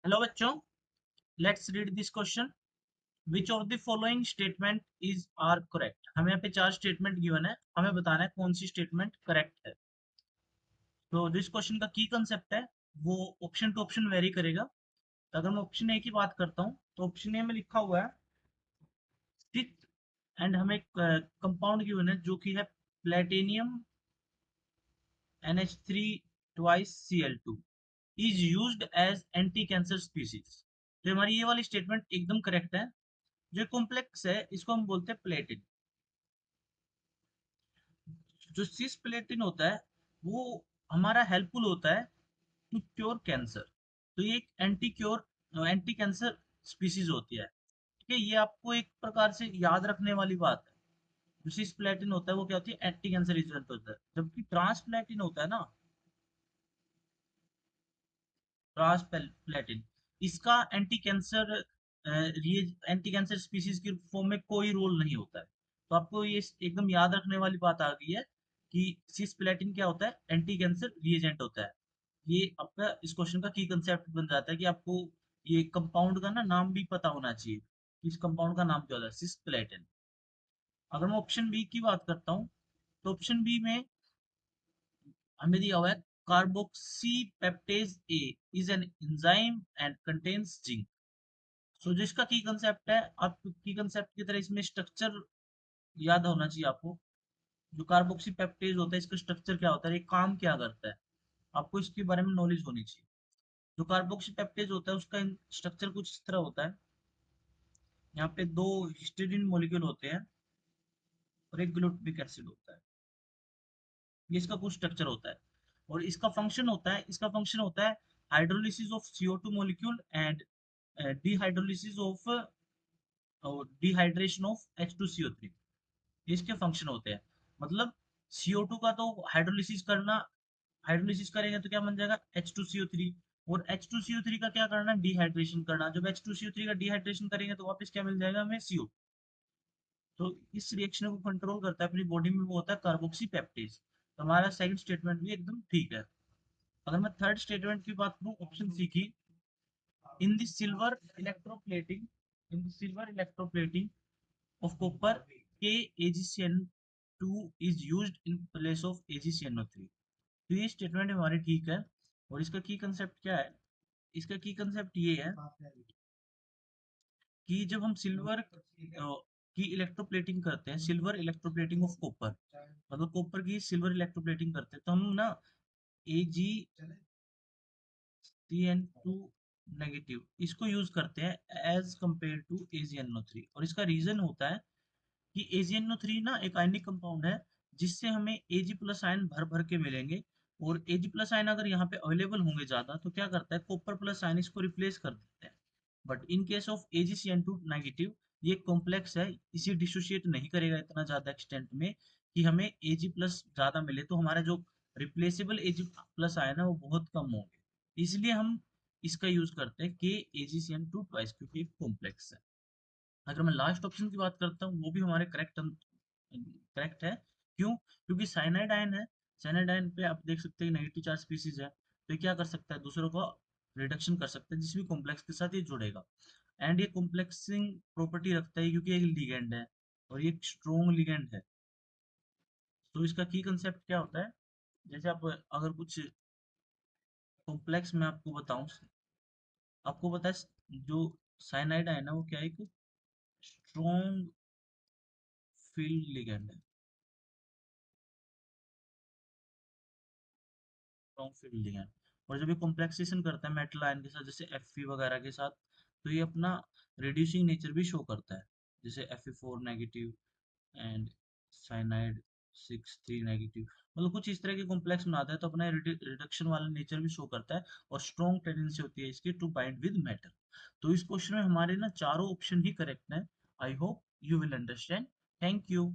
Hello बच्चों, let's read this question. Which of the following statement is or correct. हमें यहाँ पे चार स्टेटमेंट गिवन है, हमें बताना है कौन सी स्टेटमेंट करेक्ट है। तो जिस क्वेश्चन का की कंसेप्ट है वो ऑप्शन टू ऑप्शन वेरी करेगा। तो अगर मैं ऑप्शन ए की बात करता हूँ तो ऑप्शन ए में लिखा हुआ है सिक्स, एंड हमें कंपाउंड गिवन है जो कि है platinum NH3 twice Cl2 is used as anti cancer species. तो हमारी ये वाली स्टेटमेंट एकदम करेक्ट है। जो कॉम्प्लेक्स है इसको हम बोलते हैं प्लेटिन। जो सिस प्लेटिन होता है वो हमारा हेल्पफुल होता है टू क्योर कैंसर। तो ये एक एंटी कैंसर स्पीसीज होती है। ठीक है, ये आपको एक प्रकार से याद रखने वाली बात है। जो सिस प्लेटिन होता है वो क्या होती है, एंटी कैंसर एजेंट होता है। जबकि ट्रांस प्लेटिन होता है ना, ट्रांस प्लेटिन, इसका एंटी कैंसर स्पीसीज के फॉर्म में कोई रोल नहीं होता है। तो आपको ये एकदम याद रखने वाली बात आ गई है कि सिस प्लेटिन क्या होता है, एंटी कैंसर रिएजेंट होता है। ये आपका इस क्वेश्चन का की कंसेप्ट बन जाता है कि आपको ये कंपाउंड का ना नाम भी पता होना चाहिए कि इस कंपाउंड का नाम क्या होता है, सिस प्लेटिन। अगर मैं ऑप्शन बी की बात करता हूँ तो ऑप्शन बी में हमें दिया हुआ है carboxypeptidase A is an enzyme and contains zinc. So जिसका की कंसेप्ट है, आप की कंसेप्ट की तरह इसमें स्ट्रक्चर याद होना चाहिए आपको। जो कार्बोक्सी पेप्टेज होता है इसका स्ट्रक्चर क्या होता है, ये काम क्या करता है, आपको इसके बारे में नॉलेज होनी चाहिए। जो कार्बोक्सी पेप्टेज होता है उसका स्ट्रक्चर कुछ इस तरह होता है। यहाँ पे दो हिस्टीडीन मॉलिक्यूल होते हैं और एक ग्लूटामिक एसिड होता है। ये इसका कुछ स्ट्रक्चर होता है। और इसका फंक्शन होता है hydrolysis of CO2 molecule and dehydrolysis of dehydration of H2CO3। इसके फंक्शन होते हैं। मतलब CO2 का तो हाइड्रोलिसिस करेंगे तो क्या बन जाएगा, H2CO3। और H2CO3 का क्या करना, डिहाइड्रेशन करना। जब H2CO3 का डिहाइड्रेशन करेंगे तो वापस क्या मिल जाएगा हमें, CO। तो इस रिएक्शन को कंट्रोल करता है अपनी बॉडी में, वो होता है कार्बोक्सी पेप्टेज। तो हमारा सेकंड स्टेटमेंट भी एकदम ठीक है। अगर मैं थर्ड स्टेटमेंट की बात करूं, ऑप्शन सी की, in the silver electroplating in the silver electroplating of copper, KAgCN2 is used in place of AgCNO3। तो ये स्टेटमेंट हमारी ठीक है। और इसका की कंसेप्ट क्या है, इसका की कंसेप्ट ये है कि जब हम सिल्वर की इलेक्ट्रोप्लेटिंग करते हैं, सिल्वर इलेक्ट्रोप्लेटिंग ऑफ कॉपर, मतलब कॉपर की सिल्वर इलेक्ट्रोप्लेटिंग करते हैं, तो हम ना AgCN2 नेगेटिव इसको यूज करते हैं एज कंपेयर टू AgNO3। और इसका रीजन होता है कि AgNO3 ना एक आयनिक कंपाउंड है जिससे हमें Ag प्लस आयन भर भर के मिलेंगे। और Ag प्लस आयन अगर यहाँ पे अवेलेबल होंगे ज्यादा तो क्या करता है, कॉपर प्लस आयन इसको रिप्लेस कर देते हैं। But in case of AgCN2 negative, ये कॉम्प्लेक्स है, इसे डिसोशिएट नहीं करेगा इतना ज्यादा एक्सटेंट में कि हमें Ag प्लस ज्यादा मिले। तो हमारा जो रिप्लेसेबल Ag प्लस आयन है वो बहुत कम होंगे, इसलिए हम इसका यूज करते हैं कि AgCN2 ट्वाइस, क्योंकि कॉम्प्लेक्स है। अगर मैं लास्ट ऑप्शन की बात करता हूँ वो भी हमारे करेक्ट है। क्यों, क्योंकि साइनाइड आयन है। साइनाइड आयन पे आप देख सकते हैं नेगेटिव चार्ज स्पीसीज है, तो ये क्या कर सकता है, दूसरों को रिडक्शन कर सकता है जिस भी कॉम्प्लेक्स के साथ ये जुड़ेगा। एंड ये कॉम्प्लेक्सिंग प्रॉपर्टी रखता है क्योंकि ये लिगेंड है और ये स्ट्रॉन्ग लिगेंड है। तो इसका की कंसेप्ट क्या होता है, जैसे आप अगर कुछ कॉम्प्लेक्स में आपको बताऊं, आपको पता है जो साइनाइड आयन है वो क्या है, एक स्ट्रॉन्ग फील्ड लिगेंड है। स्ट्रॉन्ग फील्डिंग है। और जब ये कॉम्प्लेक्सेशन करता है मेटल आयन के साथ, जैसे Fe वगैरह के साथ, तो ये अपना रिड्यूसिंग नेचर भी शो करता है। जैसे Fe4 negative and cyanide 6 3 negative, मतलब कुछ इस तरह के कॉम्प्लेक्स बनाता है तो अपना रिडक्शन वाला नेचर भी शो करता है। और स्ट्रॉन्ग टेंडेंसी होती है इसकी टू बाइंड विद मेटल। तो इस क्वेश्चन में हमारे ना चारों ऑप्शन ही करेक्ट है। I hope you will understand. Thank you.